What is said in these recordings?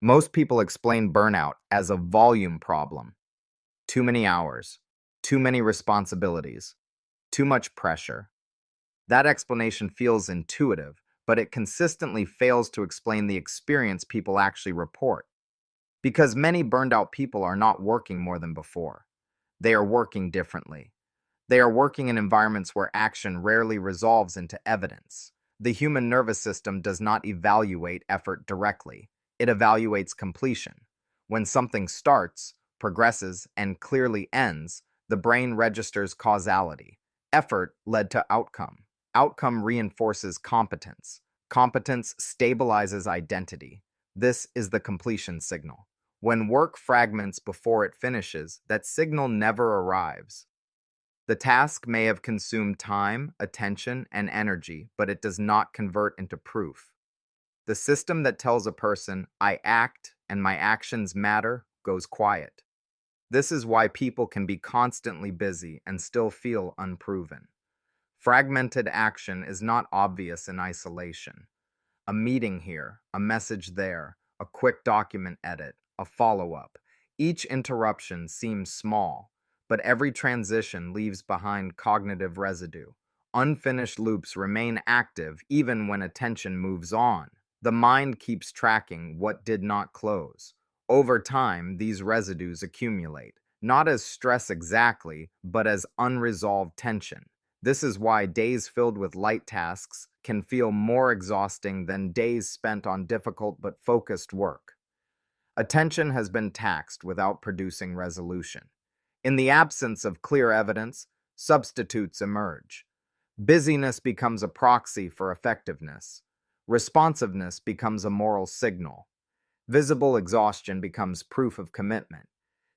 Most people explain burnout as a volume problem. Too many hours, too many responsibilities, too much pressure. That explanation feels intuitive, but it consistently fails to explain the experience people actually report. Because many burned out people are not working more than before. They are working differently. They are working in environments where action rarely resolves into evidence. The human nervous system does not evaluate effort directly, it evaluates completion. When something starts, progresses, and clearly ends, the brain registers causality. Effort led to outcome. Outcome reinforces competence. Competence stabilizes identity. This is the completion signal. When work fragments before it finishes, that signal never arrives. The task may have consumed time, attention, and energy, but it does not convert into proof. The system that tells a person, I act and my actions matter, goes quiet. This is why people can be constantly busy and still feel unproven. Fragmented action is not obvious in isolation. A meeting here, a message there, a quick document edit, a follow-up. Each interruption seems small, but every transition leaves behind cognitive residue. Unfinished loops remain active even when attention moves on. The mind keeps tracking what did not close. Over time, these residues accumulate, not as stress exactly, but as unresolved tension. This is why days filled with light tasks can feel more exhausting than days spent on difficult but focused work. Attention has been taxed without producing resolution. In the absence of clear evidence, substitutes emerge. Busyness becomes a proxy for effectiveness. Responsiveness becomes a moral signal. Visible exhaustion becomes proof of commitment.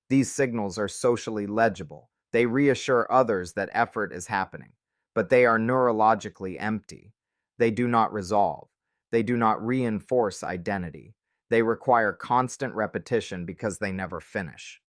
These signals are socially legible. They reassure others that effort is happening, but they are neurologically empty. They do not resolve. They do not reinforce identity. They require constant repetition because they never finish.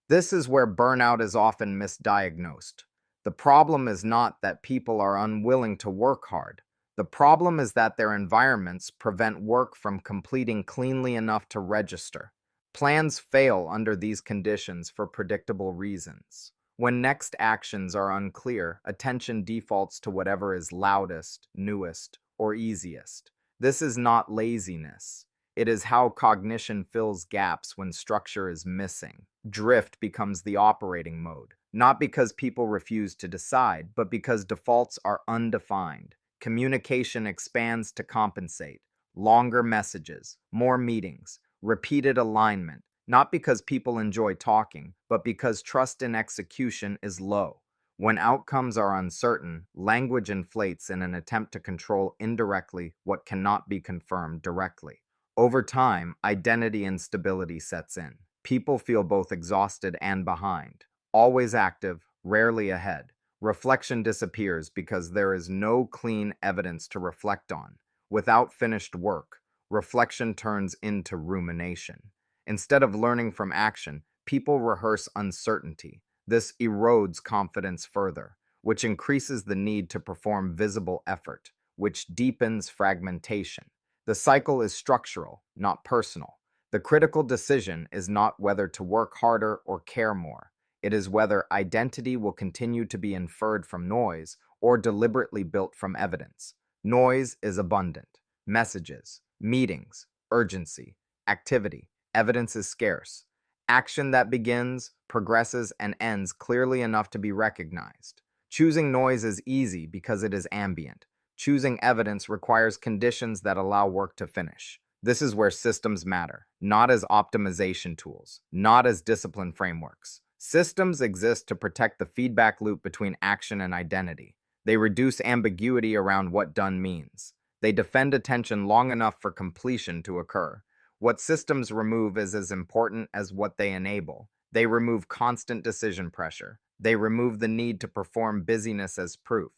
This is where burnout is often misdiagnosed. The problem is not that people are unwilling to work hard. The problem is that their environments prevent work from completing cleanly enough to register. Plans fail under these conditions for predictable reasons. When next actions are unclear, attention defaults to whatever is loudest, newest, or easiest. This is not laziness. It is how cognition fills gaps when structure is missing. Drift becomes the operating mode, not because people refuse to decide, but because defaults are undefined. Communication expands to compensate. Longer messages, more meetings, repeated alignment, not because people enjoy talking, but because trust in execution is low. When outcomes are uncertain, language inflates in an attempt to control indirectly what cannot be confirmed directly. Over time, identity instability sets in. People feel both exhausted and behind, always active, rarely ahead. Reflection disappears because there is no clean evidence to reflect on. Without finished work, reflection turns into rumination. Instead of learning from action, people rehearse uncertainty. This erodes confidence further, which increases the need to perform visible effort, which deepens fragmentation. The cycle is structural, not personal. The critical decision is not whether to work harder or care more. It is whether identity will continue to be inferred from noise or deliberately built from evidence. Noise is abundant. Messages, meetings, urgency, activity. Evidence is scarce. Action that begins, progresses, and ends clearly enough to be recognized. Choosing noise is easy because it is ambient. Choosing evidence requires conditions that allow work to finish. This is where systems matter, not as optimization tools, not as discipline frameworks. Systems exist to protect the feedback loop between action and identity. They reduce ambiguity around what done means. They defend attention long enough for completion to occur. What systems remove is as important as what they enable. They remove constant decision pressure. They remove the need to perform busyness as proof.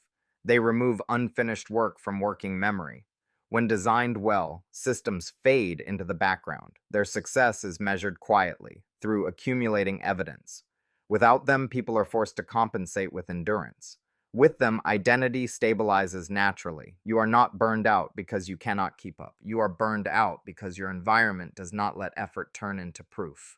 They remove unfinished work from working memory. When designed well, systems fade into the background. Their success is measured quietly, through accumulating evidence. Without them, people are forced to compensate with endurance. With them, identity stabilizes naturally. You are not burned out because you cannot keep up. You are burned out because your environment does not let effort turn into proof.